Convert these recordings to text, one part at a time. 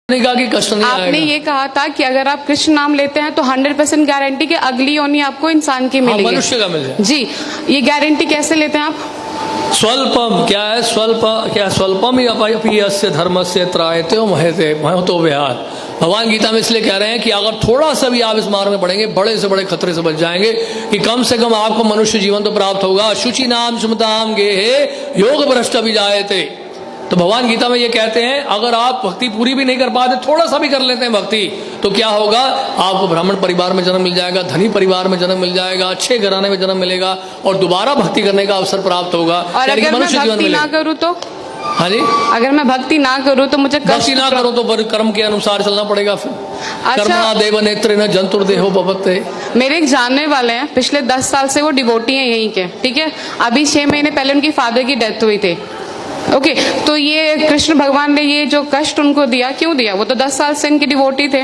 नहीं कहा कि कष्ट नहीं आपने आएगा। ये कहा था कि अगर आप कृष्ण नाम लेते हैं तो 100% गारंटी कि अगली योनि आपको इंसान की मिलेगी। मनुष्य का मिले जी, ये गारंटी कैसे लेते हैं आप? स्वल्पम क्या है? स्वल्पम ही अपी अस्य धर्मस्य त्रायते महतो विहार। भगवान गीता में इसलिए कह रहे हैं कि अगर थोड़ा सा भी आप इस मार्ग में पड़ेंगे, बड़े से बड़े खतरे से बच जाएंगे कि कम से कम आपको मनुष्य जीवन तो प्राप्त होगा। शुचि नाम सुमताम गेहे योग भ्रष्ट भी जायते। तो भगवान गीता में ये कहते हैं अगर आप भक्ति पूरी भी नहीं कर पाते, थोड़ा सा भी कर लेते हैं भक्ति, तो क्या होगा? आपको ब्राह्मण परिवार में जन्म मिल जाएगा, धनी परिवार में जन्म मिल जाएगा, अच्छे घराने में जन्म मिलेगा और दोबारा भक्ति करने का अवसर प्राप्त होगा। और अगर मैं भक्ति ना करूँ तो? हाँ जी, अगर मैं भक्ति ना करूँ तो मुझे भक्ति ना करो तो कर्म के अनुसार चलना पड़ेगा। फिर कर्मणा देव नेत्र न जंतुर्देहो भवते। मेरे एक जानने वाले हैं, पिछले 10 साल से वो डिवोटी हैं यहीं के, ठीक है। अभी 6 महीने पहले उनकी फादर की डेथ हुई थी। ओके, तो ये कृष्ण भगवान ने ये जो कष्ट उनको दिया, क्यों दिया? वो तो 10 साल से इनके डिवोटी थे।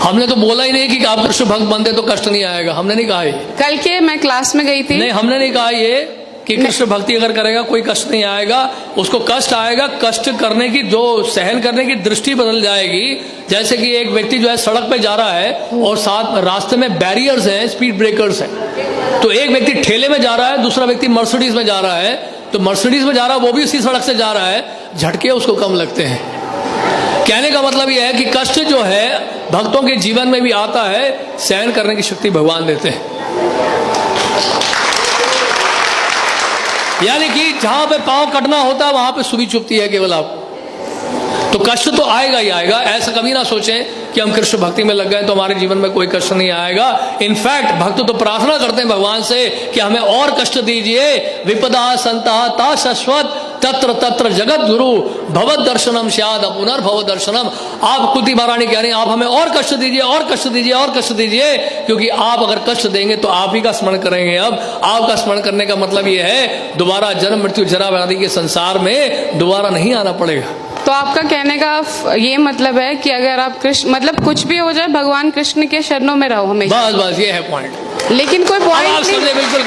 हमने तो बोला ही नहीं कि आप कृष्ण भक्त बनते तो कष्ट नहीं आएगा, हमने नहीं कहा ये। कल के मैं क्लास में गई थी। नहीं, हमने नहीं कहा ये कि कृष्ण भक्ति अगर करेगा कोई कष्ट नहीं आएगा। उसको कष्ट आएगा, कष्ट करने की जो सहन करने की दृष्टि बदल जाएगी। जैसे कि एक व्यक्ति जो है सड़क पे जा रहा है और साथ रास्ते में बैरियर्स हैं, स्पीड ब्रेकर्स हैं, तो एक व्यक्ति ठेले में जा रहा है, दूसरा व्यक्ति मर्सिडीज में जा रहा है। तो मर्सिडीज में जा रहा है, वो भी उसी सड़क से जा रहा है, झटके उसको कम लगते हैं। कहने का मतलब यह है कि कष्ट जो है भक्तों के जीवन में भी आता है, सहन करने की शक्ति भगवान देते हैं। यानी कि जहां पे पांव कटना होता है वहां पे सुबह चुभती है केवल आप। तो कष्ट तो आएगा ही आएगा। ऐसा कभी ना सोचें कि हम कृष्ण भक्ति में लग गए तो हमारे जीवन में कोई कष्ट नहीं आएगा। इनफैक्ट भक्त तो प्रार्थना करते हैं भगवान से कि हमें और कष्ट दीजिए। विपदा संता ता शाश्वत तत्र तत्र जगत गुरु भवद दर्शनम स्याद पुनर्भव दर्शनम। आप कुंती महारानी कह रही हैं आप हमें और कष्ट दीजिए, और कष्ट दीजिए, और कष्ट दीजिए, क्योंकि आप अगर कष्ट देंगे तो आप ही का स्मरण करेंगे। अब आपका स्मरण करने का मतलब यह है दोबारा जन्म मृत्यु जरा व्याधि के संसार में दोबारा नहीं आना पड़ेगा। तो आपका कहने का ये मतलब है कि अगर आप कृष्ण मतलब कुछ भी हो जाए भगवान कृष्ण के शरणों में रहो हमेशा। बस ये है पॉइंट। लेकिन कोई पॉइंट नहीं। बिल्कुल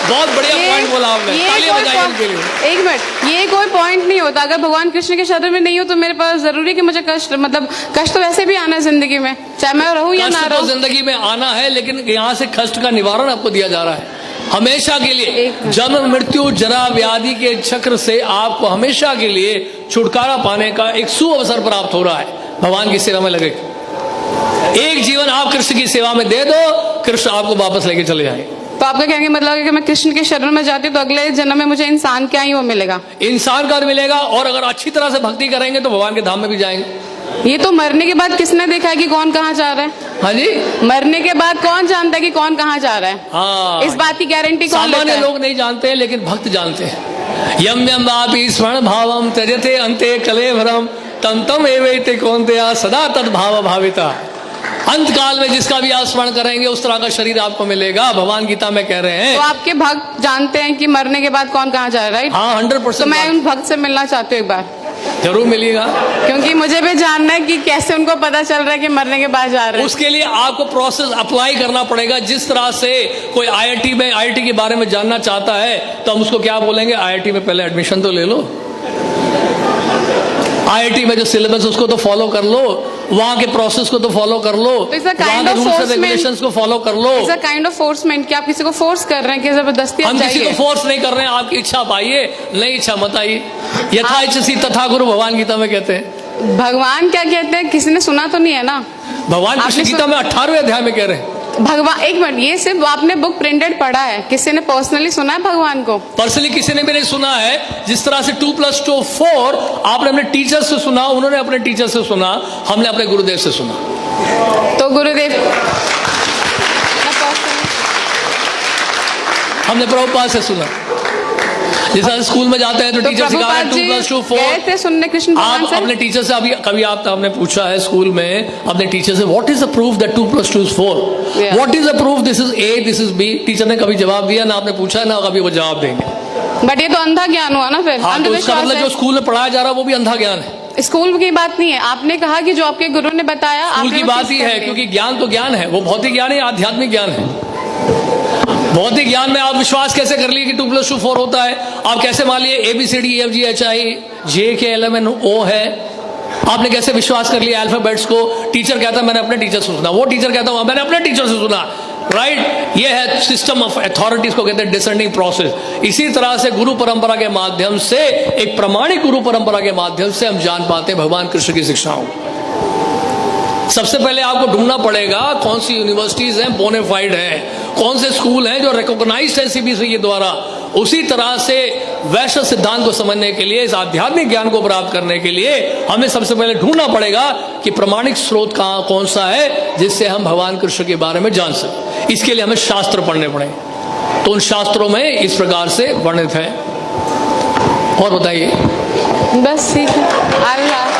बहुत बढ़िया पॉइंट बोला आपने, तालियां बजाइए इनके लिए। एक मिनट, ये कोई पॉइंट नहीं होता। अगर भगवान कृष्ण के शरण में नहीं हो तो मेरे पास जरूरी कि मुझे कष्ट मतलब कष्ट तो वैसे भी आना है जिंदगी में, चाहे मैं रहूं या ना रहूं। जिंदगी में आना है, लेकिन यहाँ से कष्ट का निवारण आपको दिया जा रहा है हमेशा के लिए। जन्म मृत्यु जरा व्याधि के चक्र से आपको हमेशा के लिए छुटकारा पाने का एक सुअवसर प्राप्त हो रहा है। भगवान की सेवा में लगे, एक जीवन आप कृष्ण की सेवा में दे दो, कृष्ण आपको वापस लेके चले जाएंगे। तो आपका कहने का मतलब है कि मैं कृष्ण के शरण में जाती तो अगले जन्म में मुझे इंसान क्या ही वो मिलेगा, इंसान का मिलेगा। और अगर अच्छी तरह से भक्ति करेंगे तो भगवान के धाम में भी जाएंगे। ये तो मरने के बाद किसने देखा है कि कौन कहाँ जा रहा है? हाँ जी, मरने के बाद कौन जानता है कि कौन कहाँ जा रहा है? हाँ, इस बात की गारंटी कौन लेता है? सामान्य लोग नहीं जानते हैं, लेकिन भक्त जानते हैं। यम यम वापि स्वर्ण भावम त्यजते अंते कलेवरम तम तम एवैते कौन्तेय सदा तद भाव भाविता। अंत काल में जिसका भी आप स्मरण करेंगे उस तरह का शरीर आपको मिलेगा। भगवान गीता में कह रहे हैं। तो आपके भक्त जानते हैं कि मरने के बाद कौन कहाँ जा रहा है, राइट? हाँ, 100%। तो मैं उन भक्त से मिलना चाहती हूँ एक बार। जरूर मिलेगा, क्योंकि मुझे भी जानना है कि कैसे उनको पता चल रहा है कि मरने के बाद जा रहे हैं। उसके लिए आपको प्रोसेस अप्लाई करना पड़ेगा। जिस तरह से कोई आईआईटी के बारे में जानना चाहता है तो हम उसको क्या बोलेंगे, आईआईटी में पहले एडमिशन तो ले लो, आईआईटी में जो सिलेबस उसको तो फॉलो कर लो, वहां के प्रोसेस को तो फॉलो कर लो, वहां के रूल्स एंड रेगुलेशंस को फॉलो कर लो। इट्स अ काइंड ऑफ फोर्समेंट कि आप किसी को फोर्स कर रहे हैं कि जबरदस्ती हम किसी को फोर्स नहीं कर रहे हैं। आपकी इच्छा पाइए, नहीं इच्छा मत आइए। यथा इच्छसी तथा गुरु भगवान गीता में कहते हैं। भगवान क्या कहते हैं? किसी ने सुना तो नहीं है ना? भगवान कृष्ण गीता में 18वें अध्याय में कह रहे हैं। भगवान, एक मिनट, ये सिर्फ आपने बुक प्रिंटेड पढ़ा है, किसी ने पर्सनली सुना है भगवान को? पर्सनली किसी ने भी नहीं सुना है। जिस तरह से 2+2 4 आपने अपने टीचर से सुना, उन्होंने अपने टीचर से सुना, हमने अपने गुरुदेव से सुना। तो गुरुदेव हमने प्रभुपाद से सुना। जैसे स्कूल में जाते हैं तो टीचर सिखा रहे हैं 2+2 4 सुनने कृष्ण भगवान से। आप अपने टीचर से कभी आपने पूछा है स्कूल में अपने टीचर से what is the proof that 2+2 is 4? What is the proof this is A, this is B? Teacher ने कभी जवाब दिया ना, आपने पूछा ना कभी वो जवाब देंगे। बट ये तो अंधा ज्ञान हुआ ना फिर। हाँ, तो इसका मतलब जो स्कूल में पढ़ाया जा रहा है वो भी अंधा ज्ञान है। स्कूल की बात नहीं है, आपने कहा कि जो आपके गुरु ने बताया स्कूल की बात ही है, क्योंकि ज्ञान तो ज्ञान है, वो भौतिक ज्ञान है, आध्यात्मिक ज्ञान है। भौतिक ज्ञान में आप विश्वास कैसे कर लिए कि 2+2 4 होता है? आप कैसे मान लिए ABCD EFG HI JK LMNO है? आपने कैसे विश्वास कर लिया अल्फाबेट्स को? टीचर कहता है मैंने अपने टीचर से सुना, वो टीचर कहता है मैंने अपने टीचर से सुना, राइट? ये है सिस्टम ऑफ अथॉरिटीज को कहते हैं डिसेंडिंग प्रोसेस। इसी तरह से गुरु परंपरा के माध्यम से, एक प्रमाणिक गुरु परंपरा के माध्यम से हम जान पाते हैं भगवान कृष्ण की शिक्षाओं। सबसे पहले आपको ढूंढना पड़ेगा कौन सी यूनिवर्सिटीज हैं बोनेफाइड हैं, कौन से स्कूल हैं जो रिकॉग्नाइज्ड है सीबीएसई के द्वारा। उसी तरह से वैश्विक सिद्धांत को समझने के लिए, इस आध्यात्मिक ज्ञान को प्राप्त करने के लिए हमें सबसे पहले ढूंढना पड़ेगा कि प्रमाणिक स्रोत कहाँ कौन सा है जिससे हम भगवान कृष्ण के बारे में जान सकें। इसके लिए हमें शास्त्र पढ़ने पड़े, तो उन शास्त्रों में इस प्रकार से वर्णित है। और बताइए। बस ठीक है।